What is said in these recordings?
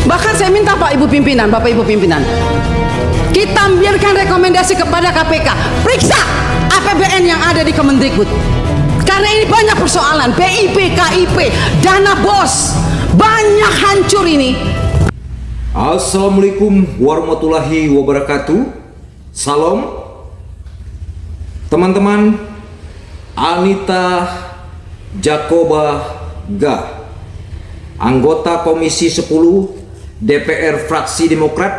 Bahkan saya minta Bapak Ibu pimpinan, kita biarkan rekomendasi kepada KPK, periksa APBN yang ada di Kemendikbud. Karena ini banyak persoalan, BIP, KIP, dana BOS, banyak hancur ini. Assalamualaikum warahmatullahi wabarakatuh. Salam. Teman-teman, Anita Jakoba Gah, anggota Komisi 10 DPR fraksi Demokrat,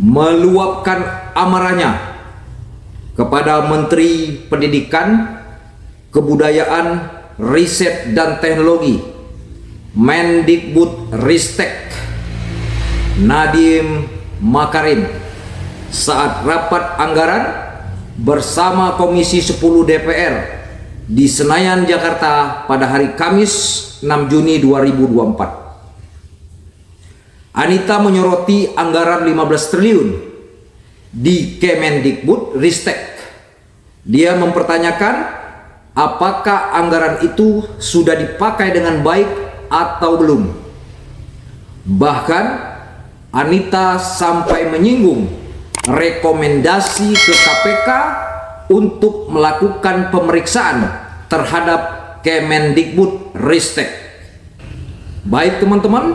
meluapkan amarahnya kepada Menteri Pendidikan, Kebudayaan, Riset dan Teknologi Mendikbud Ristek Nadiem Makarim saat rapat anggaran bersama Komisi 10 DPR di Senayan, Jakarta pada hari Kamis 6 Juni 2024. Anita menyoroti anggaran 15 triliun di Kemendikbud Ristek. Dia mempertanyakan apakah anggaran itu sudah dipakai dengan baik atau belum. Bahkan Anita sampai menyinggung rekomendasi ke KPK untuk melakukan pemeriksaan terhadap Kemendikbud Ristek. Baik teman-teman,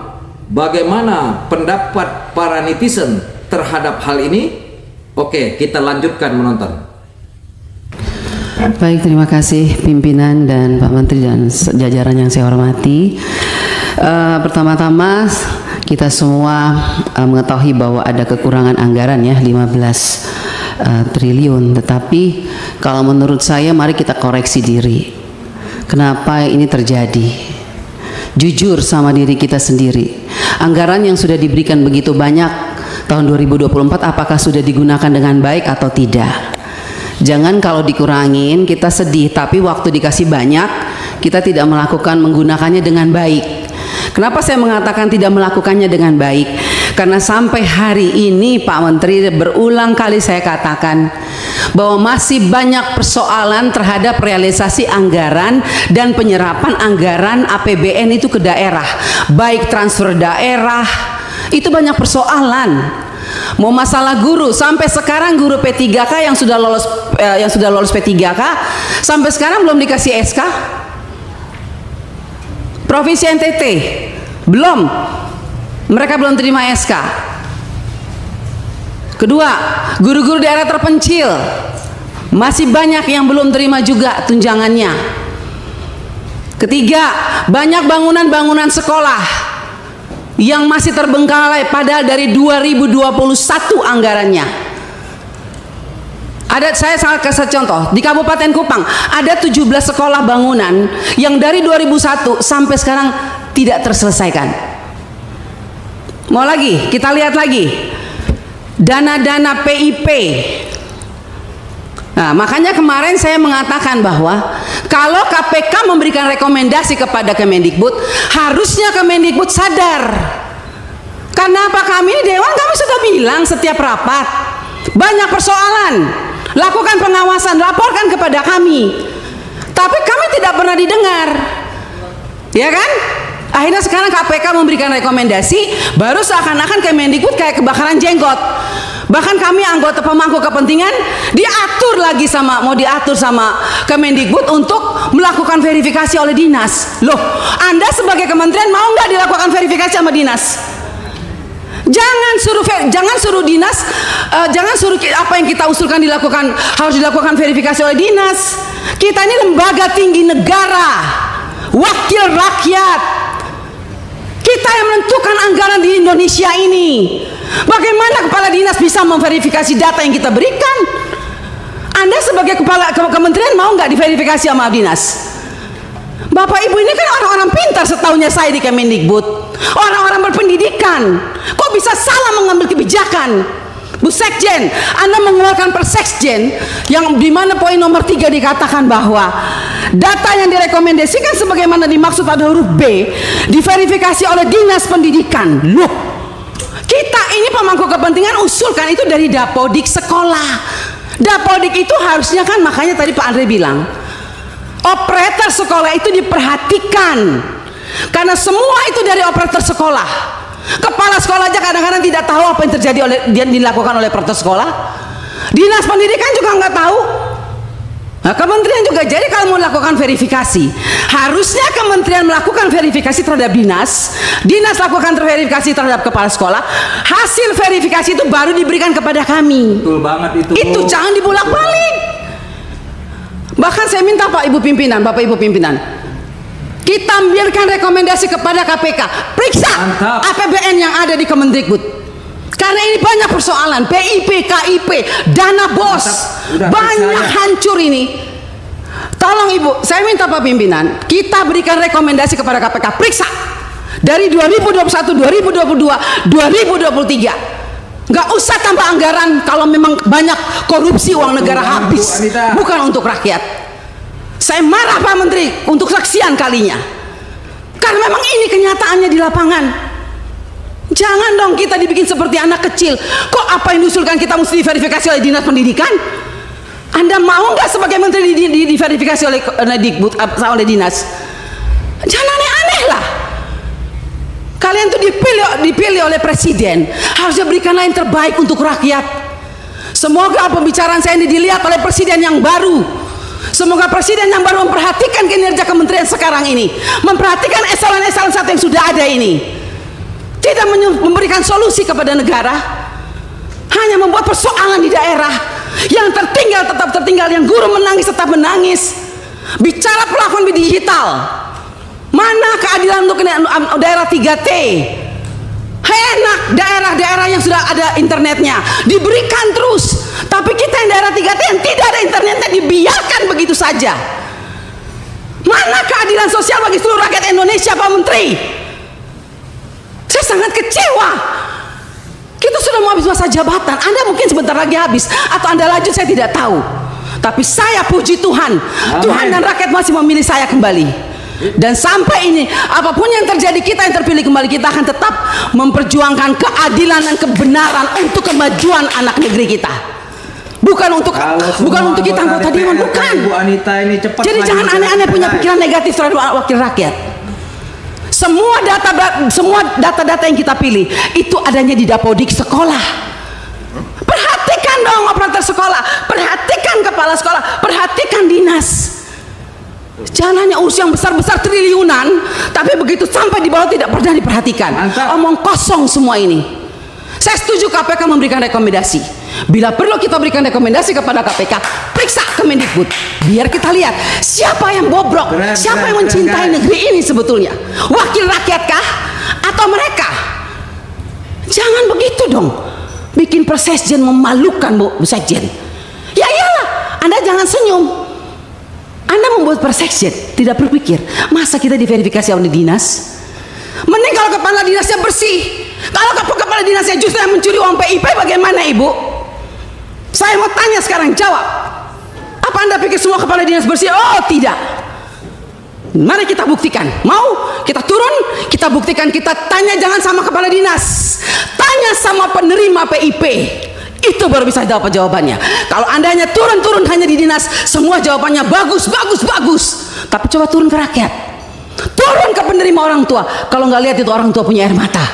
bagaimana pendapat para netizen terhadap hal ini? Oke, kita lanjutkan menonton. Baik, terima kasih pimpinan dan Pak Menteri dan jajaran yang saya hormati. Pertama-tama kita semua mengetahui bahwa ada kekurangan anggaran ya 15 triliun. Tetapi kalau menurut saya mari kita koreksi diri. Kenapa ini terjadi? Jujur sama diri kita sendiri. Anggaran yang sudah diberikan begitu banyak tahun 2024 apakah sudah digunakan dengan baik atau tidak? Jangan kalau dikurangin kita sedih, tapi waktu dikasih banyak kita tidak menggunakannya dengan baik. Kenapa saya mengatakan tidak melakukannya dengan baik? Karena sampai hari ini Pak Menteri berulang kali saya katakan bahwa masih banyak persoalan terhadap realisasi anggaran dan penyerapan anggaran APBN itu ke daerah, baik transfer daerah, itu banyak persoalan. Mau masalah guru, sampai sekarang guru P3K yang sudah lolos P3K sampai sekarang belum dikasih SK. Provinsi NTT belum, mereka belum terima SK. Kedua, guru-guru daerah terpencil masih banyak yang belum terima juga tunjangannya. Ketiga, banyak bangunan-bangunan sekolah yang masih terbengkalai padahal dari 2021 anggarannya. Saya kasih contoh, di Kabupaten Kupang ada 17 sekolah bangunan yang dari 2001 sampai sekarang tidak terselesaikan. Mau lagi, kita lihat lagi dana-dana PIP. Nah, makanya kemarin saya mengatakan bahwa kalau KPK memberikan rekomendasi kepada Kemendikbud, harusnya Kemendikbud sadar. Karena apa, kami ini Dewan, kami sudah bilang setiap rapat banyak persoalan. Lakukan pengawasan, laporkan kepada kami. Tapi kami tidak pernah didengar. Ya kan? Akhirnya sekarang KPK memberikan rekomendasi, baru seakan-akan Kemendikbud kayak kebakaran jenggot. Bahkan kami anggota pemangku kepentingan mau diatur sama Kemendikbud untuk melakukan verifikasi oleh dinas. Loh, Anda sebagai kementerian mau nggak dilakukan verifikasi sama dinas? Jangan suruh dinas, jangan suruh apa yang kita usulkan harus dilakukan verifikasi oleh dinas. Kita ini lembaga tinggi negara, wakil rakyat. Kita yang menentukan anggaran di Indonesia ini. Bagaimana kepala dinas bisa memverifikasi data yang kita berikan? Anda sebagai kepala kementerian mau nggak diverifikasi sama dinas? Bapak Ibu ini kan orang-orang pintar setahunya saya di Kemendikbud, orang-orang berpendidikan. Kok bisa salah mengambil kebijakan? Bu Sekjen, Anda mengeluarkan Persekjen yang dimana poin nomor 3 dikatakan bahwa data yang direkomendasikan sebagaimana dimaksud pada huruf B diverifikasi oleh Dinas Pendidikan. Loh, kita ini pemangku kepentingan usulkan itu dari Dapodik sekolah. Dapodik itu harusnya kan, makanya tadi Pak Andre bilang operator sekolah itu diperhatikan karena semua itu dari operator sekolah. Kepala sekolah aja kadang-kadang tidak tahu apa yang terjadi yang dilakukan oleh perangkat sekolah. Dinas pendidikan juga nggak tahu. Nah, kementerian juga. Jadi kalau mau melakukan verifikasi, harusnya kementerian melakukan verifikasi terhadap dinas, dinas lakukan verifikasi terhadap kepala sekolah, hasil verifikasi itu baru diberikan kepada kami. Betul banget itu. Itu Bu. jangan dibolak-balik. Bahkan saya minta Pak Ibu pimpinan, Bapak Ibu pimpinan, kita biarkan rekomendasi kepada KPK, periksa Mantap. APBN yang ada di Kemendikbud. Karena ini banyak persoalan, PIP, KIP, dana bos, Udah, banyak periksa aja. hancur ini. Tolong Ibu, saya minta Pak Pimpinan, kita berikan rekomendasi kepada KPK, periksa dari 2021, 2022, 2023. Nggak usah tambah anggaran kalau memang banyak korupsi, uang negara banget, habis, Bu Anita. bukan untuk rakyat. Saya marah Pak Menteri untuk sekian kalinya, karena memang ini kenyataannya di lapangan. Jangan dong kita dibikin seperti anak kecil. Kok apa yang diusulkan kita mesti diverifikasi oleh dinas pendidikan? Anda mau nggak sebagai menteri diverifikasi oleh Dikbud, oleh dinas? Jangan aneh-aneh lah. Kalian tuh dipilih oleh presiden, harusnya berikanlah yang terbaik untuk rakyat. Semoga pembicaraan saya ini dilihat oleh presiden yang baru. Semoga presiden yang baru memperhatikan kinerja kementerian sekarang ini, memperhatikan eselon-eselon 1 yang sudah ada ini. Tidak memberikan solusi kepada negara, hanya membuat persoalan di daerah. Yang tertinggal tetap tertinggal, yang guru menangis tetap menangis. Bicara platform digital, mana keadilan untuk daerah 3T? Enak daerah-daerah yang sudah ada internetnya diberikan terus, tapi kita yang daerah 3T yang tidak ada internetnya dibiarkan begitu saja. Mana keadilan sosial bagi seluruh rakyat Indonesia, Pak Menteri? Saya sangat kecewa. Kita sudah mau habis masa jabatan. Anda mungkin sebentar lagi habis, atau Anda lanjut, saya tidak tahu. Tapi saya puji Tuhan, Tuhan dan rakyat masih memilih saya kembali. Dan sampai ini, apapun yang terjadi, kita yang terpilih kembali, kita akan tetap memperjuangkan keadilan dan kebenaran untuk kemajuan anak negeri kita. Bukan untuk kita anggota dewan, bukan. Bu Anita ini cepat. Jadi jangan aneh-aneh punya pikiran negatif terhadap wakil rakyat. Semua data-data yang kita pilih itu adanya di dapodik sekolah. Perhatikan dong operator sekolah, perhatikan kepala sekolah, perhatikan dinas. Jangan hanya urus yang besar-besar triliunan, tapi begitu sampai di bawah tidak pernah diperhatikan. Mantap. Omong kosong semua ini. Saya setuju KPK memberikan rekomendasi. Bila perlu kita berikan rekomendasi kepada KPK, periksa Kemendikbud, biar kita lihat siapa yang bobrok, siapa yang mencintai negeri ini sebetulnya. Wakil rakyat kah atau mereka? Jangan begitu dong. Bikin persesjen memalukan, Bu Sekjen. Ya iyalah, Anda jangan senyum. Anda membuat persesjen, tidak berpikir, masa kita diverifikasi oleh dinas? Mending kalau kepala dinasnya bersih. Kalau kepala dinasnya justru yang mencuri uang PIP, bagaimana Ibu? Saya mau tanya sekarang, jawab. Apa Anda pikir semua kepala dinas bersih? Oh tidak. Mari kita buktikan. Mau kita turun, kita buktikan, kita tanya, jangan sama kepala dinas, tanya sama penerima PIP. Itu baru bisa dapat jawabannya. Kalau Anda hanya turun hanya di dinas, semua jawabannya bagus. Tapi coba turun ke rakyat, turun ke penerima orang tua. Kalau nggak lihat itu orang tua punya air mata.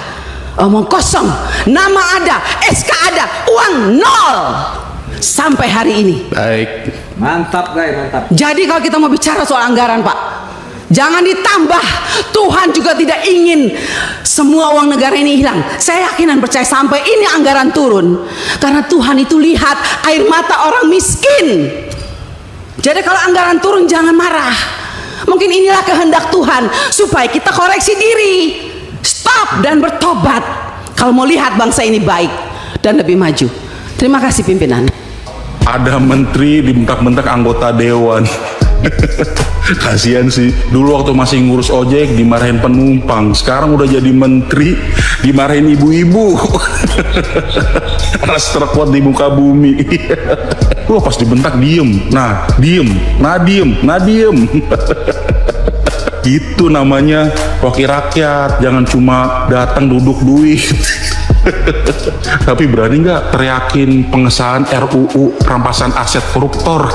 Omong kosong, nama ada, SK ada, uang nol sampai hari ini. Baik. Mantap guys, mantap. Jadi kalau kita mau bicara soal anggaran, Pak, jangan ditambah. Tuhan juga tidak ingin semua uang negara ini hilang. Saya yakin dan percaya sampai ini anggaran turun, karena Tuhan itu lihat air mata orang miskin. Jadi kalau anggaran turun jangan marah. Mungkin inilah kehendak Tuhan supaya kita koreksi diri, stop dan bertobat kalau mau lihat bangsa ini baik dan lebih maju. Terima kasih pimpinan. Ada menteri dibentak-bentak anggota dewan. Kasihan sih, dulu waktu masih ngurus ojek dimarahin penumpang, sekarang udah jadi menteri dimarahin ibu-ibu. Ras terkuat di muka bumi. Wah, pas dibentak diem. Itu namanya wakil rakyat, jangan cuma datang duduk duit. Tapi berani nggak teriakin pengesahan RUU perampasan aset koruptor?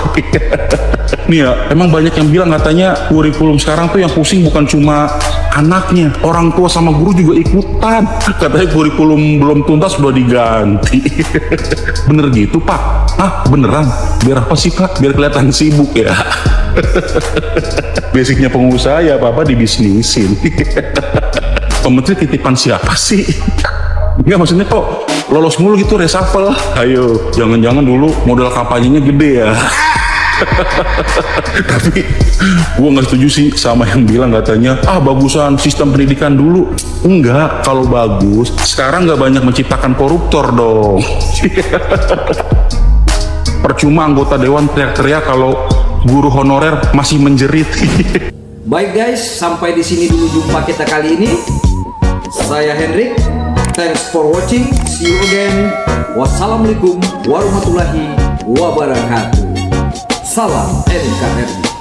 Nih ya, emang banyak yang bilang katanya kurikulum sekarang tuh yang pusing bukan cuma anaknya, orang tua sama guru juga ikutan. Katanya kurikulum belum tuntas sudah diganti. Bener gitu Pak? Ah beneran? Biar apa sih Pak? Biar kelihatan sibuk ya. Basicnya pengusaha ya apa-apa dibisnisin. Pementri titipan siapa sih? Enggak, maksudnya kok lolos mulu gitu reshuffle. Ayo, jangan-jangan dulu modal kampanyenya gede ya. Tapi gue nggak setuju sih sama yang bilang katanya bagusan sistem pendidikan dulu. Enggak, kalau bagus sekarang nggak banyak menciptakan koruptor dong. Percuma anggota dewan teriak-teriak kalau guru honorer masih menjerit. Baik guys, sampai di sini dulu jumpa kita kali ini. Saya Hendrik. Thanks for watching. See you again. Wassalamualaikum warahmatullahi wabarakatuh. Salam NKRI.